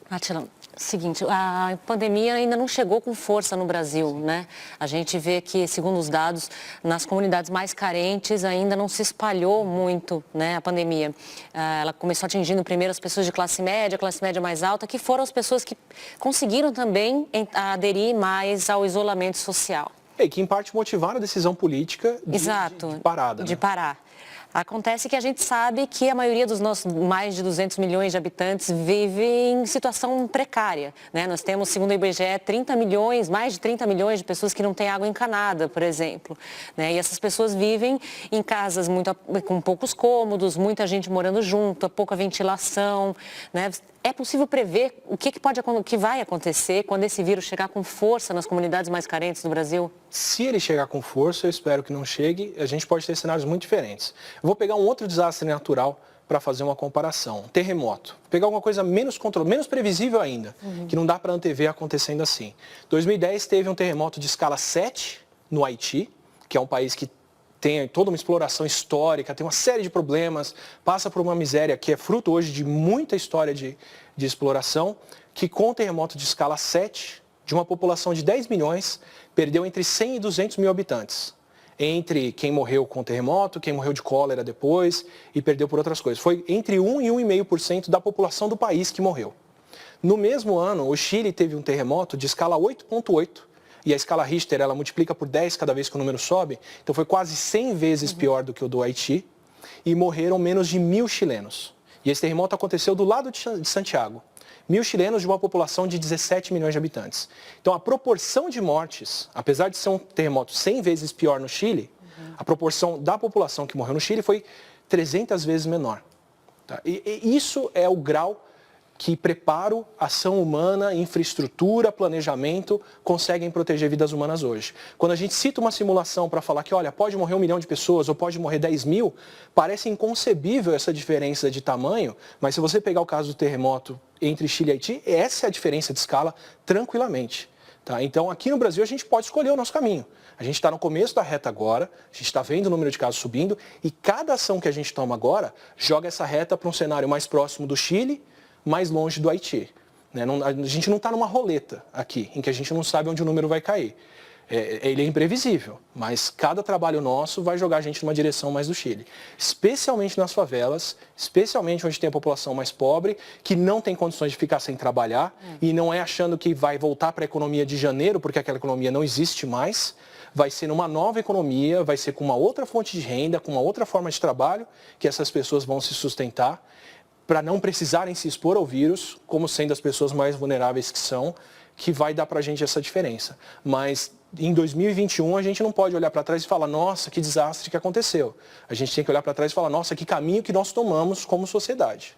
Atila, seguinte, a pandemia ainda não chegou com força no Brasil, né? A gente vê que, segundo os dados, nas comunidades mais carentes ainda não se espalhou muito, né, a pandemia. Ela começou atingindo primeiro as pessoas de classe média mais alta, que foram as pessoas que conseguiram também aderir mais ao isolamento social. E que, em parte, motivaram a decisão política de parada. De parar. Acontece que a gente sabe que a maioria dos nossos mais de 200 milhões de habitantes vive em situação precária, né? Nós temos, segundo o IBGE, mais de 30 milhões de pessoas que não têm água encanada, por exemplo, né? E essas pessoas vivem em casas com poucos cômodos, muita gente morando junto, pouca ventilação, né? É possível prever o que vai acontecer quando esse vírus chegar com força nas comunidades mais carentes do Brasil? Se ele chegar com força, eu espero que não chegue, a gente pode ter cenários muito diferentes. Eu vou pegar um outro desastre natural para fazer uma comparação. Terremoto. Vou pegar alguma coisa menos previsível ainda, que não dá para antever acontecendo assim. 2010 teve um terremoto de escala 7 no Haiti, que é um país que tem toda uma exploração histórica, tem uma série de problemas, passa por uma miséria que é fruto hoje de muita história de exploração, que com o terremoto de escala 7, de uma população de 10 milhões, perdeu entre 100 e 200 mil habitantes. Entre quem morreu com o terremoto, quem morreu de cólera depois e perdeu por outras coisas. Foi entre 1 e 1,5% da população do país que morreu. No mesmo ano, o Chile teve um terremoto de escala 8,8, e a escala Richter, ela multiplica por 10 cada vez que o número sobe, então foi quase 100 vezes pior do que o do Haiti, e morreram menos de 1.000 chilenos. E esse terremoto aconteceu do lado de Santiago. 1.000 chilenos de uma população de 17 milhões de habitantes. Então, a proporção de mortes, apesar de ser um terremoto 100 vezes pior no Chile, a proporção da população que morreu no Chile foi 300 vezes menor. Tá? E isso é o grau que preparo, ação humana, infraestrutura, planejamento conseguem proteger vidas humanas hoje. Quando a gente cita uma simulação para falar que, olha, pode morrer 1 milhão de pessoas ou pode morrer 10 mil, parece inconcebível essa diferença de tamanho, mas se você pegar o caso do terremoto entre Chile e Haiti, essa é a diferença de escala tranquilamente. Tá? Então, aqui no Brasil, a gente pode escolher o nosso caminho. A gente está no começo da reta agora, a gente está vendo o número de casos subindo e cada ação que a gente toma agora joga essa reta para um cenário mais próximo do Chile, mais longe do Haiti. A gente não está numa roleta aqui, em que a gente não sabe onde o número vai cair. Ele é imprevisível, mas cada trabalho nosso vai jogar a gente numa direção mais do Chile. Especialmente nas favelas, especialmente onde tem a população mais pobre, que não tem condições de ficar sem trabalhar e não é achando que vai voltar para a economia de janeiro, porque aquela economia não existe mais. Vai ser numa nova economia, vai ser com uma outra fonte de renda, com uma outra forma de trabalho, que essas pessoas vão se sustentar, para não precisarem se expor ao vírus, como sendo as pessoas mais vulneráveis que são, que vai dar para a gente essa diferença. Mas em 2021 a gente não pode olhar para trás e falar, nossa, que desastre que aconteceu. A gente tem que olhar para trás e falar, nossa, que caminho que nós tomamos como sociedade.